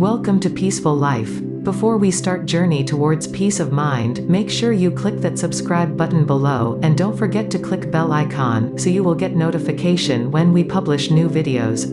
Welcome to Peaceful Life. Before we start journey towards peace of mind, make sure you click that subscribe button below and don't forget to click bell icon so you will get notification when we publish new videos.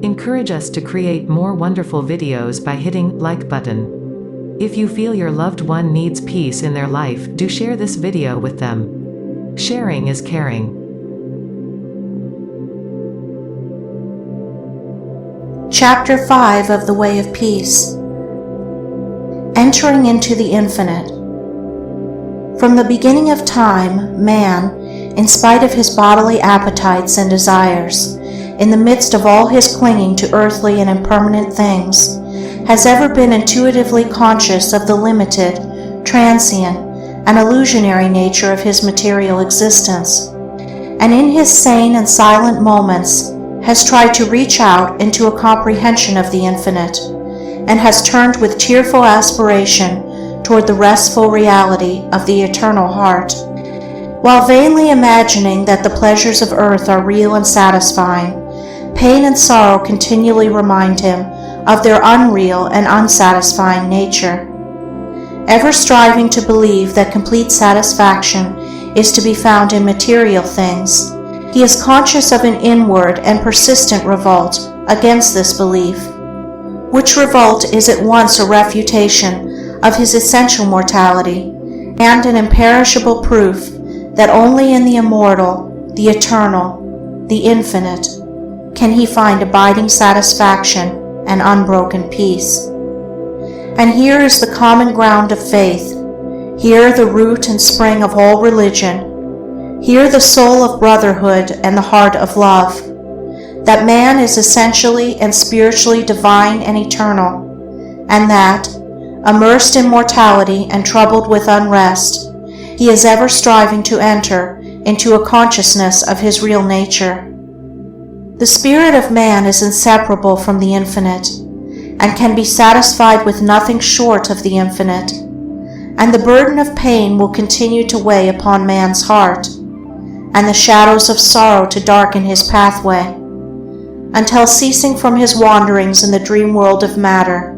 Encourage us to create more wonderful videos by hitting like button. If you feel your loved one needs peace in their life, do share this video with them. Sharing is caring. Chapter 5 of The Way of Peace. Entering into the Infinite. From the beginning of time, man, in spite of his bodily appetites and desires, in the midst of all his clinging to earthly and impermanent things, has ever been intuitively conscious of the limited, transient, and illusionary nature of his material existence, and in his sane and silent moments has tried to reach out into a comprehension of the infinite, and has turned with tearful aspiration toward the restful reality of the eternal heart. While vainly imagining that the pleasures of earth are real and satisfying, pain and sorrow continually remind him of their unreal and unsatisfying nature. Ever striving to believe that complete satisfaction is to be found in material things, he is conscious of an inward and persistent revolt against this belief, which revolt is at once a refutation of his essential mortality and an imperishable proof that only in the immortal, the eternal, the infinite, can he find abiding satisfaction and unbroken peace. And here is the common ground of faith, here the root and spring of all religion, here the soul of brotherhood and the heart of love, that man is essentially and spiritually divine and eternal, and that, immersed in mortality and troubled with unrest, he is ever striving to enter into a consciousness of his real nature. The spirit of man is inseparable from the infinite, and can be satisfied with nothing short of the infinite, and the burden of pain will continue to weigh upon man's heart, and the shadows of sorrow to darken his pathway, until ceasing from his wanderings in the dream world of matter,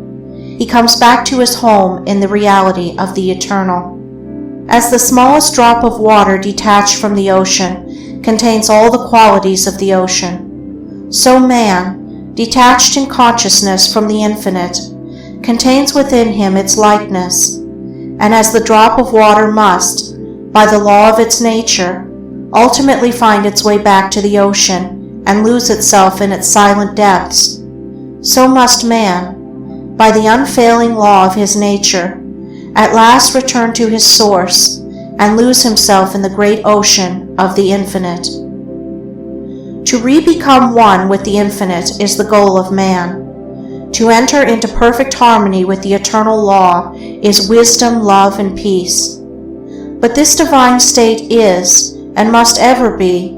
he comes back to his home in the reality of the eternal. As the smallest drop of water detached from the ocean contains all the qualities of the ocean, so man, detached in consciousness from the infinite, contains within him its likeness, and as the drop of water must, by the law of its nature, ultimately find its way back to the ocean and lose itself in its silent depths, so must man, by the unfailing law of his nature, at last return to his source and lose himself in the great ocean of the infinite. To re-become one with the infinite is the goal of man. To enter into perfect harmony with the eternal law is wisdom, love, and peace. But this divine state is, and must ever be,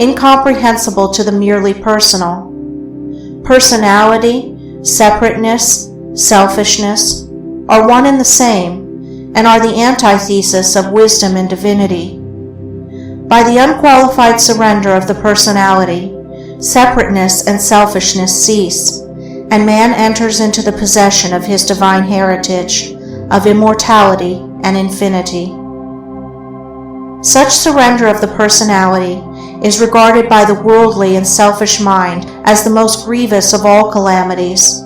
incomprehensible to the merely personal. Personality, separateness, selfishness are one and the same, and are the antithesis of wisdom and divinity. By the unqualified surrender of the personality, separateness and selfishness cease, and man enters into the possession of his divine heritage of immortality and infinity. Such surrender of the personality is regarded by the worldly and selfish mind as the most grievous of all calamities,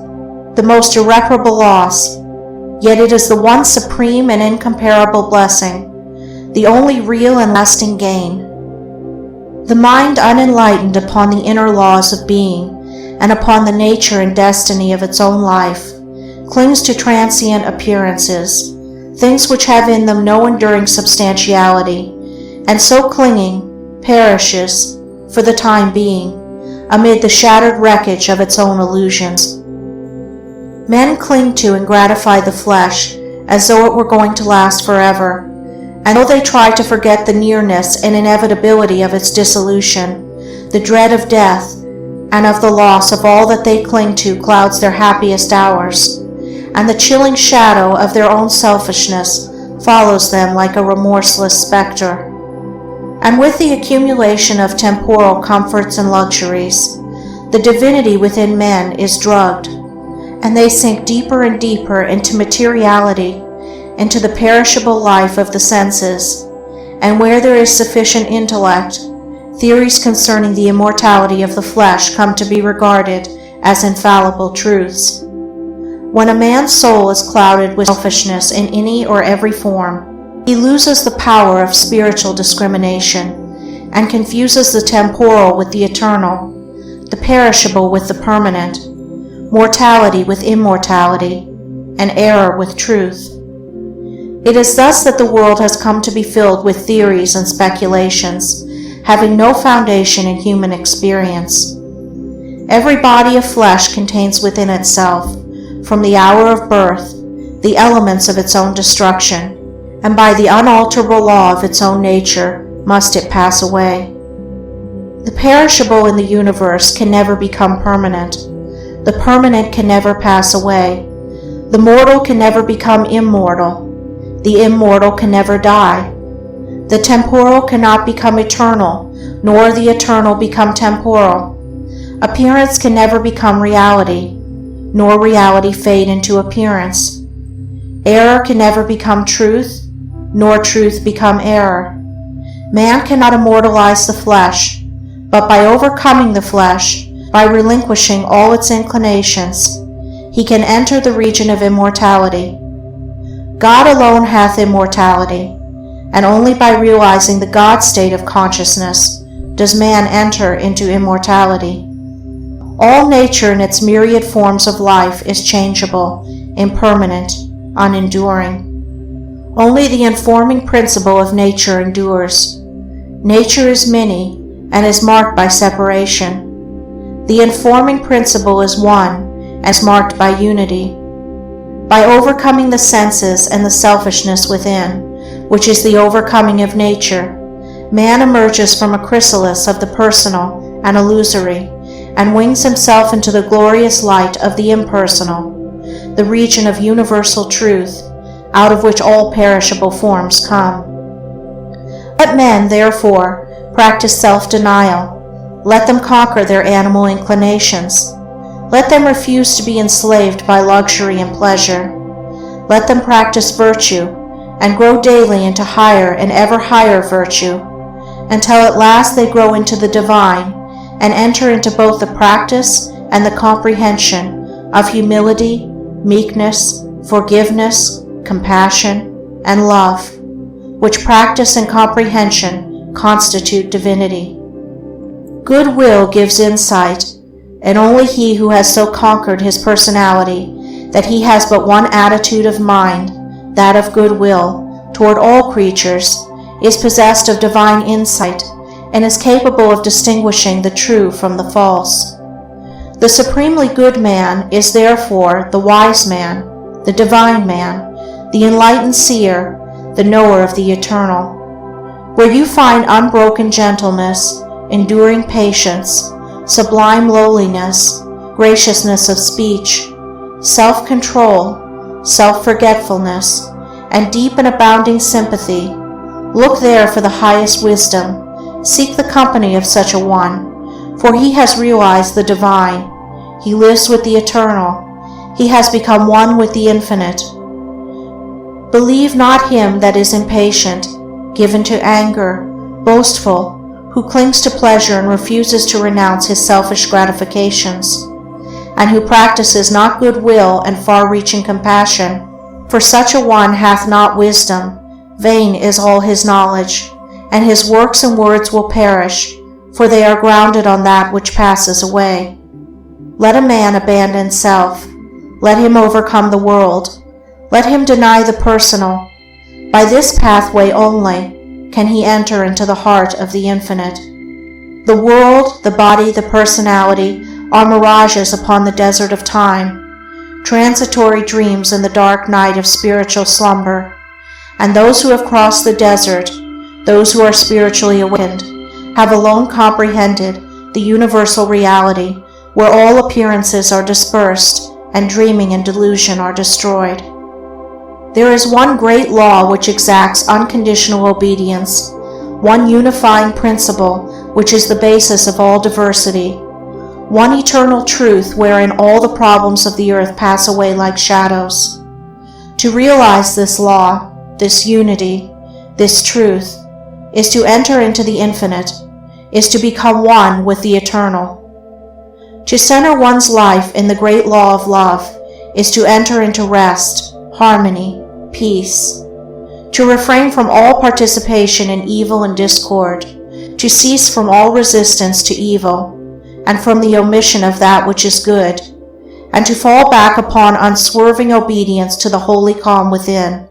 the most irreparable loss, yet it is the one supreme and incomparable blessing, the only real and lasting gain. The mind unenlightened upon the inner laws of being and upon the nature and destiny of its own life clings to transient appearances, things which have in them no enduring substantiality, and so clinging, perishes, for the time being, amid the shattered wreckage of its own illusions. Men cling to and gratify the flesh as though it were going to last forever, and though they try to forget the nearness and inevitability of its dissolution, the dread of death and of the loss of all that they cling to clouds their happiest hours, and the chilling shadow of their own selfishness follows them like a remorseless specter. And with the accumulation of temporal comforts and luxuries, the divinity within men is drugged, and they sink deeper and deeper into materiality, into the perishable life of the senses, and where there is sufficient intellect, theories concerning the immortality of the flesh come to be regarded as infallible truths. When a man's soul is clouded with selfishness in any or every form, he loses the power of spiritual discrimination and confuses the temporal with the eternal, the perishable with the permanent, mortality with immortality, and error with truth. It is thus that the world has come to be filled with theories and speculations, having no foundation in human experience. Every body of flesh contains within itself, from the hour of birth, the elements of its own destruction, and by the unalterable law of its own nature must it pass away. The perishable in the universe can never become permanent. The permanent can never pass away. The mortal can never become immortal. The immortal can never die. The temporal cannot become eternal, nor the eternal become temporal. Appearance can never become reality, nor reality fade into appearance. Error can never become truth, nor truth become error. Man cannot immortalize the flesh, but by overcoming the flesh, by relinquishing all its inclinations, he can enter the region of immortality. God alone hath immortality, and only by realizing the God state of consciousness does man enter into immortality. All nature in its myriad forms of life is changeable, impermanent, unenduring. Only the informing principle of nature endures. Nature is many and is marked by separation. The informing principle is one, as marked by unity. By overcoming the senses and the selfishness within, which is the overcoming of nature, man emerges from a chrysalis of the personal and illusory, and wings himself into the glorious light of the impersonal, the region of universal truth, out of which all perishable forms come. Let men, therefore, practice self-denial. Let them conquer their animal inclinations. Let them refuse to be enslaved by luxury and pleasure. Let them practice virtue, and grow daily into higher and ever higher virtue, until at last they grow into the divine, and enter into both the practice and the comprehension of humility, meekness, forgiveness, compassion, and love, which practice and comprehension constitute divinity. Goodwill gives insight, and only he who has so conquered his personality that he has but one attitude of mind, that of goodwill, toward all creatures, is possessed of divine insight and is capable of distinguishing the true from the false. The supremely good man is therefore the wise man, the divine man, the enlightened seer, the knower of the eternal. Where you find unbroken gentleness, enduring patience, sublime lowliness, graciousness of speech, self-control, self-forgetfulness, and deep and abounding sympathy, look there for the highest wisdom. Seek the company of such a one, for he has realized the divine. He lives with the eternal. He has become one with the infinite. Believe not him that is impatient, given to anger, boastful, who clings to pleasure and refuses to renounce his selfish gratifications, and who practices not goodwill and far-reaching compassion. For such a one hath not wisdom, vain is all his knowledge, and his works and words will perish, for they are grounded on that which passes away. Let a man abandon self. Let him overcome the world. Let him deny the personal. By this pathway only can he enter into the heart of the infinite. The world, the body, the personality are mirages upon the desert of time, transitory dreams in the dark night of spiritual slumber. And those who have crossed the desert, those who are spiritually awakened, have alone comprehended the universal reality, where all appearances are dispersed and dreaming and delusion are destroyed. There is one great law which exacts unconditional obedience, one unifying principle which is the basis of all diversity, one eternal truth wherein all the problems of the earth pass away like shadows. To realize this law, this unity, this truth, is to enter into the infinite, is to become one with the eternal. To center one's life in the great law of love is to enter into rest, harmony, peace. To refrain from all participation in evil and discord, to cease from all resistance to evil, and from the omission of that which is good, and to fall back upon unswerving obedience to the holy calm within,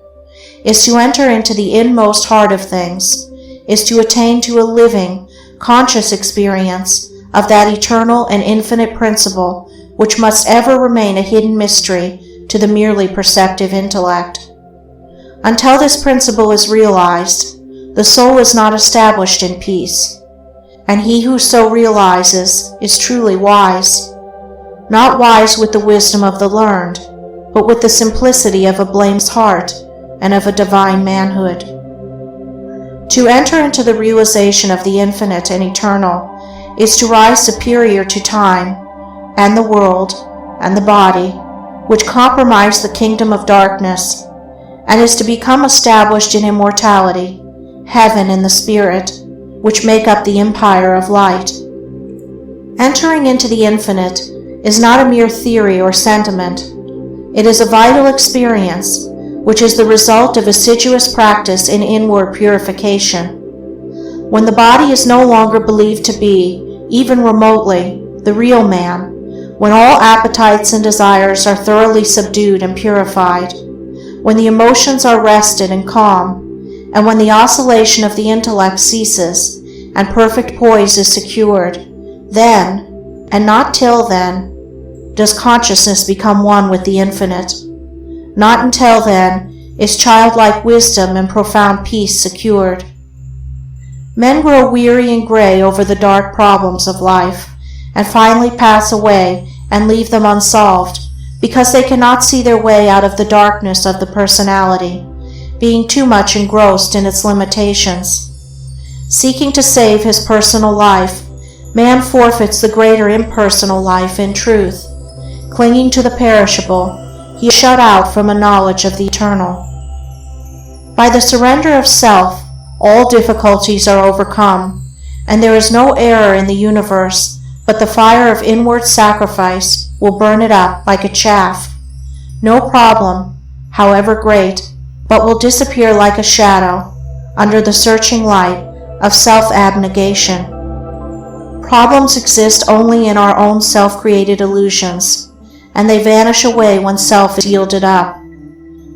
is to enter into the inmost heart of things, is to attain to a living, conscious experience of that eternal and infinite principle which must ever remain a hidden mystery to the merely perceptive intellect. Until this principle is realized, the soul is not established in peace, and he who so realizes is truly wise, not wise with the wisdom of the learned, but with the simplicity of a blameless heart and of a divine manhood. To enter into the realization of the infinite and eternal is to rise superior to time and the world and the body, which compromise the kingdom of darkness, and is to become established in immortality, heaven and the spirit, which make up the empire of light. Entering into the infinite is not a mere theory or sentiment. It is a vital experience, which is the result of assiduous practice in inward purification. When the body is no longer believed to be, even remotely, the real man, when all appetites and desires are thoroughly subdued and purified, when the emotions are rested and calm, and when the oscillation of the intellect ceases and perfect poise is secured, then, and not till then, does consciousness become one with the infinite. Not until then is childlike wisdom and profound peace secured. Men grow weary and gray over the dark problems of life, and finally pass away and leave them unsolved, because they cannot see their way out of the darkness of the personality, being too much engrossed in its limitations. Seeking to save his personal life, man forfeits the greater impersonal life in truth. Clinging to the perishable, he is shut out from a knowledge of the eternal. By the surrender of self, all difficulties are overcome, and there is no error in the universe, but the fire of inward sacrifice will burn it up like a chaff. No problem, however great, but will disappear like a shadow under the searching light of self-abnegation. Problems exist only in our own self-created illusions, and they vanish away when self is yielded up.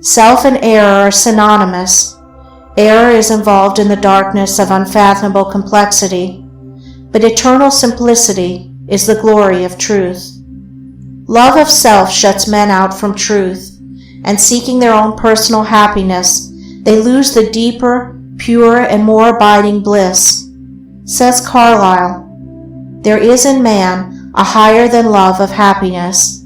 Self and error are synonymous. Error is involved in the darkness of unfathomable complexity, but eternal simplicity is the glory of truth. Love of self shuts men out from truth, and seeking their own personal happiness, they lose the deeper, purer, and more abiding bliss. Says Carlyle, "There is in man a higher than love of happiness.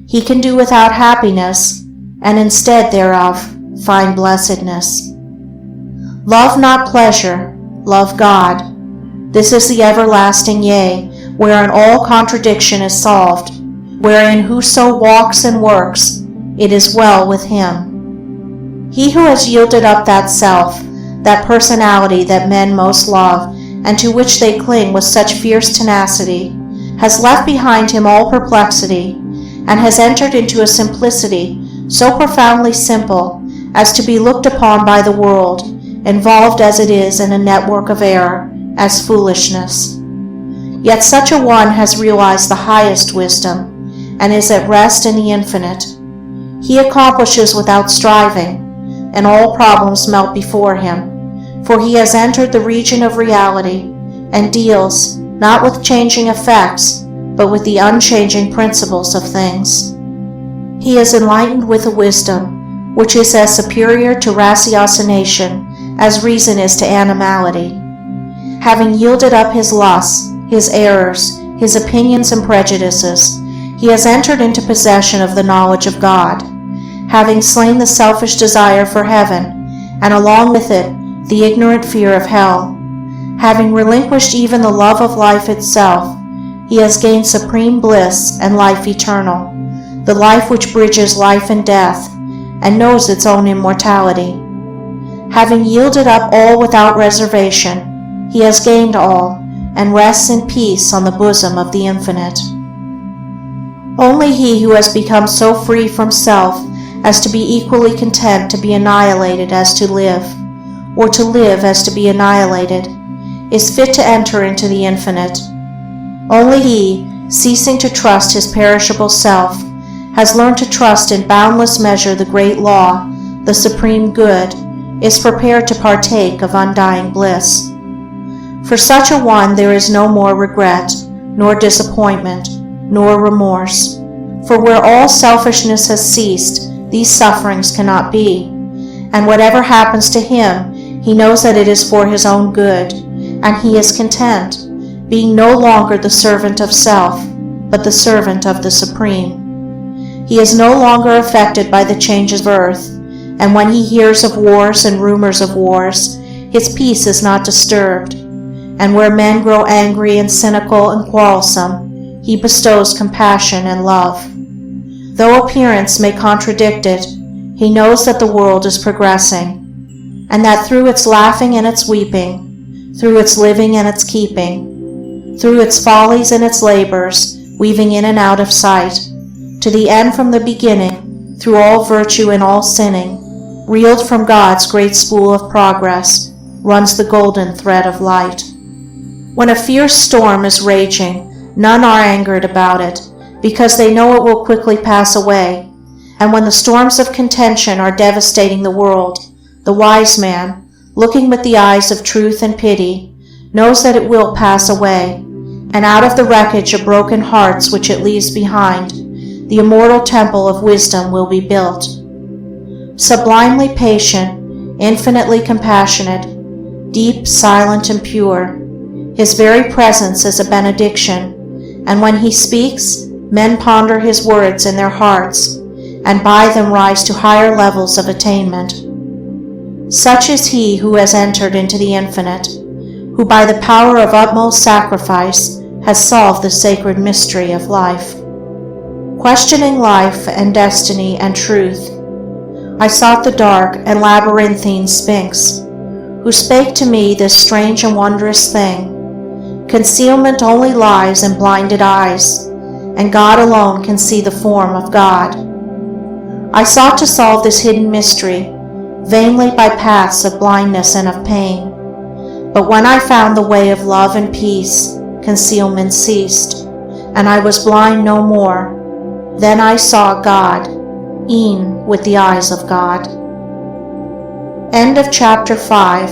He can do without happiness, and instead thereof find blessedness." Love not pleasure, love God. This is the everlasting yea, wherein all contradiction is solved, wherein whoso walks and works, it is well with him. He who has yielded up that self, that personality that men most love, and to which they cling with such fierce tenacity, has left behind him all perplexity, and has entered into a simplicity so profoundly simple as to be looked upon by the world, involved as it is in a network of error, as foolishness. Yet such a one has realized the highest wisdom, and is at rest in the infinite. He accomplishes without striving, and all problems melt before him, for he has entered the region of reality, and deals, not with changing effects, but with the unchanging principles of things. He is enlightened with a wisdom, which is as superior to ratiocination as reason is to animality. Having yielded up his lusts, his errors, his opinions and prejudices, he has entered into possession of the knowledge of God. Having slain the selfish desire for heaven, and along with it the ignorant fear of hell, having relinquished even the love of life itself, he has gained supreme bliss and life eternal, the life which bridges life and death, and knows its own immortality. Having yielded up all without reservation, he has gained all, and rests in peace on the bosom of the Infinite. Only he who has become so free from self as to be equally content to be annihilated as to live, or to live as to be annihilated, is fit to enter into the Infinite. Only he, ceasing to trust his perishable self, has learned to trust in boundless measure the great law, the supreme good, is prepared to partake of undying bliss. For such a one there is no more regret, nor disappointment, nor remorse. For where all selfishness has ceased, these sufferings cannot be. And whatever happens to him, he knows that it is for his own good, and he is content, being no longer the servant of self, but the servant of the Supreme. He is no longer affected by the changes of earth, and when he hears of wars and rumors of wars, his peace is not disturbed. And where men grow angry and cynical and quarrelsome, he bestows compassion and love. Though appearance may contradict it, he knows that the world is progressing, and that through its laughing and its weeping, through its living and its keeping, through its follies and its labors, weaving in and out of sight, to the end from the beginning, through all virtue and all sinning, reeled from God's great spool of progress, runs the golden thread of light. When a fierce storm is raging, none are angered about it, because they know it will quickly pass away. And when the storms of contention are devastating the world, the wise man, looking with the eyes of truth and pity, knows that it will pass away, and out of the wreckage of broken hearts which it leaves behind, the immortal temple of wisdom will be built. Sublimely patient, infinitely compassionate, deep, silent, and pure, his very presence is a benediction, and when he speaks, men ponder his words in their hearts, and by them rise to higher levels of attainment. Such is he who has entered into the Infinite, who by the power of utmost sacrifice has solved the sacred mystery of life. Questioning life and destiny and truth, I sought the dark and labyrinthine Sphinx, who spake to me this strange and wondrous thing: concealment only lies in blinded eyes, and God alone can see the form of God. I sought to solve this hidden mystery, vainly by paths of blindness and of pain. But when I found the way of love and peace, concealment ceased, and I was blind no more. Then I saw God, e'en with the eyes of God. End of chapter 5.